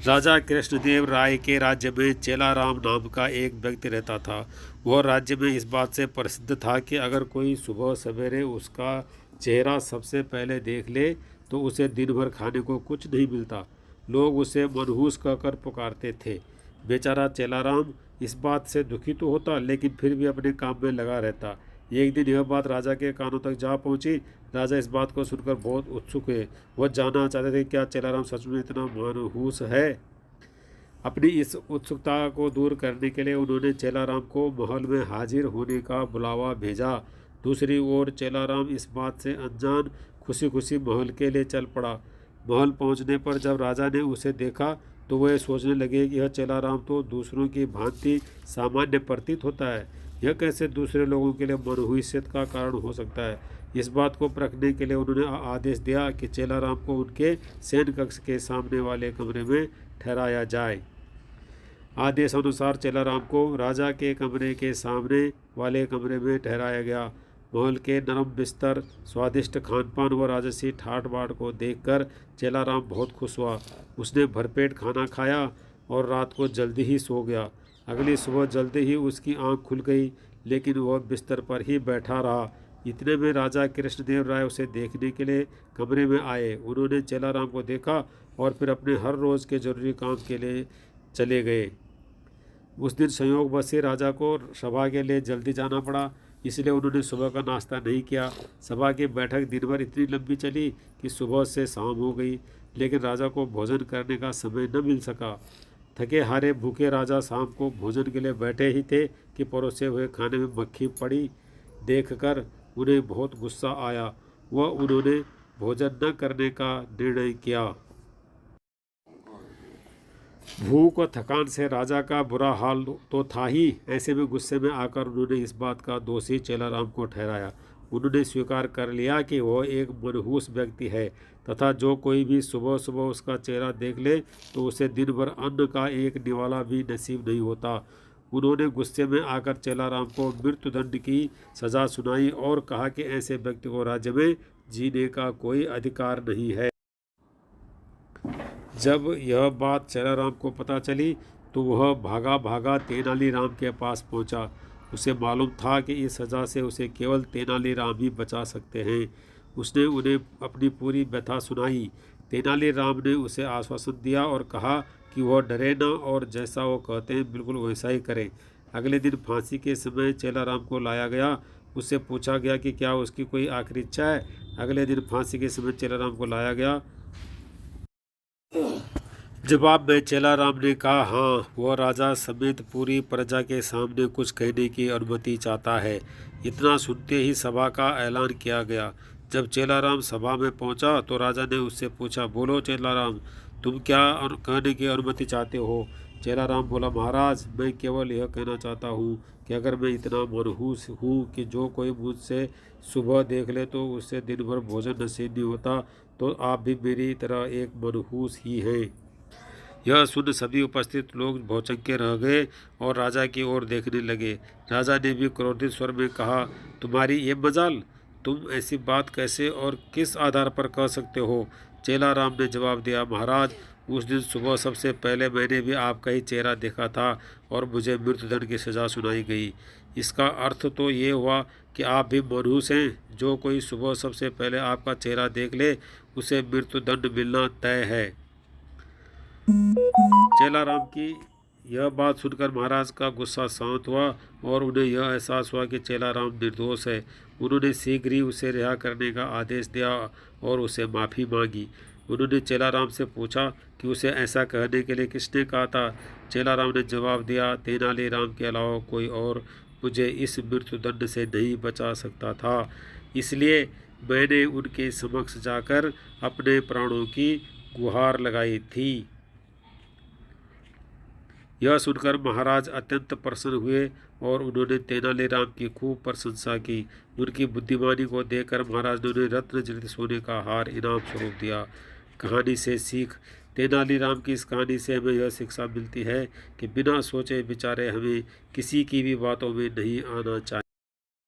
राजा कृष्णदेव राय के राज्य में चेलाराम नाम का एक व्यक्ति रहता था। वह राज्य में इस बात से प्रसिद्ध था कि अगर कोई सुबह सवेरे उसका चेहरा सबसे पहले देख ले तो उसे दिन भर खाने को कुछ नहीं मिलता। लोग उसे मनहूस कहकर पुकारते थे। बेचारा चेलाराम इस बात से दुखी तो होता, लेकिन फिर भी अपने काम में लगा रहता। एक दिन यह बात राजा के कानों तक जा पहुंची। राजा इस बात को सुनकर बहुत उत्सुक हुए। वह जानना चाहते थे क्या चेलाराम सच में इतना मनहूस है। अपनी इस उत्सुकता को दूर करने के लिए उन्होंने चेलाराम को महल में हाजिर होने का बुलावा भेजा। दूसरी ओर चेलाराम इस बात से अनजान खुशी खुशी महल के लिए चल पड़ा। महल पहुंचने पर जब राजा ने उसे देखा तो वह सोचने लगे कि यह चेलाराम तो दूसरों की भांति सामान्य प्रतीत होता है। यह कैसे दूसरे लोगों के लिए मनहूसियत का कारण हो सकता है। इस बात को परखने के लिए उन्होंने आदेश दिया कि चेलाराम को उनके शयन कक्ष के सामने वाले कमरे में ठहराया जाए। आदेश अनुसार चेलाराम को राजा के कमरे के सामने वाले कमरे में ठहराया गया। महल के नरम बिस्तर, स्वादिष्ट खानपान व राजसी ठाट बाट को देखकर चेलाराम बहुत खुश हुआ। उसने भरपेट खाना खाया और रात को जल्दी ही सो गया। अगली सुबह जल्दी ही उसकी आंख खुल गई, लेकिन वह बिस्तर पर ही बैठा रहा। इतने में राजा कृष्णदेव राय उसे देखने के लिए कमरे में आए। उन्होंने चेलाराम को देखा और फिर अपने हर रोज़ के जरूरी काम के लिए चले गए। उस दिन संयोगवश से राजा को सभा के लिए जल्दी जाना पड़ा, इसलिए उन्होंने सुबह का नाश्ता नहीं किया। सभा की बैठक दिन भर इतनी लंबी चली कि सुबह से शाम हो गई, लेकिन राजा को भोजन करने का समय न मिल सका। थके हारे भूखे राजा शाम को भोजन के लिए बैठे ही थे कि परोसे हुए खाने में मक्खी पड़ी देखकर उन्हें बहुत गुस्सा आया। उन्होंने भोजन न करने का निर्णय किया। भूख और थकान से राजा का बुरा हाल तो था ही, ऐसे में गुस्से में आकर उन्होंने इस बात का दोषी चेलाराम को ठहराया। उन्होंने स्वीकार कर लिया कि वह एक मनहूस व्यक्ति है तथा जो कोई भी सुबह सुबह उसका चेहरा देख ले तो उसे दिन भर अन्न का एक निवाला भी नसीब नहीं होता। उन्होंने गुस्से में आकर चेलाराम को मृत्युदंड की सज़ा सुनाई और कहा कि ऐसे व्यक्ति को राज्य में जीने का कोई अधिकार नहीं है। जब यह बात चेलाराम को पता चली तो वह भागा भागा तेनालीराम के पास पहुंचा। उसे मालूम था कि इस सज़ा से उसे केवल तेनालीराम ही बचा सकते हैं। उसने उन्हें अपनी पूरी व्यथा सुनाई। तेनालीराम ने उसे आश्वासन दिया और कहा कि वह डरे न और जैसा वो कहते हैं बिल्कुल वैसा ही करें। अगले दिन फांसी के समय चेलाराम को लाया गया। उससे पूछा गया कि क्या उसकी कोई आखिरी इच्छा है। अगले दिन फांसी के समय चेलाराम को लाया गया। जवाब में चेलाराम ने कहा, हाँ, वह राजा समेत पूरी प्रजा के सामने कुछ कहने की अनुमति चाहता है। इतना सुनते ही सभा का ऐलान किया गया। जब चेलाराम सभा में पहुंचा तो राजा ने उससे पूछा, बोलो चेलाराम, तुम क्या कहने की अनुमति चाहते हो। चेलाराम बोला, महाराज, मैं केवल यह कहना चाहता हूँ कि अगर मैं इतना मनहूस हूँ कि जो कोई मुझसे सुबह देख ले तो उससे दिन भर भोजन नसीब नहीं होता, तो आप भी मेरी तरह एक मनहूस ही हैं। यह सुन सभी उपस्थित लोग भौचक्के रह गए और राजा की ओर देखने लगे। राजा ने भी क्रोधित स्वर में कहा, तुम्हारी ये मजाल, तुम ऐसी बात कैसे और किस आधार पर कह सकते हो। चेलाराम ने जवाब दिया, महाराज, उस दिन सुबह सबसे पहले मैंने भी आपका ही चेहरा देखा था और मुझे मृत्युदंड की सज़ा सुनाई गई। इसका अर्थ तो ये हुआ कि आप भी मनहूस हैं। जो कोई सुबह सबसे पहले आपका चेहरा देख ले उसे मृत्युदंड मिलना तय है। चेलाराम की यह बात सुनकर महाराज का गुस्सा शांत हुआ और उन्हें यह एहसास हुआ कि चेलाराम निर्दोष है। उन्होंने शीघ्र ही उसे रिहा करने का आदेश दिया और उसे माफ़ी मांगी। उन्होंने चेलाराम से पूछा कि उसे ऐसा कहने के लिए किसने कहा था। चेलाराम ने जवाब दिया, तेनालीराम के अलावा कोई और मुझे इस मृत्युदंड से नहीं बचा सकता था, इसलिए मैंने उनके समक्ष जाकर अपने प्राणों की गुहार लगाई थी। यह सुनकर महाराज अत्यंत प्रसन्न हुए और उन्होंने तेनालीराम की खूब प्रशंसा की। उनकी बुद्धिमानी को देखकर महाराज ने उन्हें रत्न जड़ित सोने का हार इनाम स्वरूप दिया। कहानी से सीख। तेनालीराम की इस कहानी से हमें यह शिक्षा मिलती है कि बिना सोचे विचारे हमें किसी की भी बातों में नहीं आना चाहिए।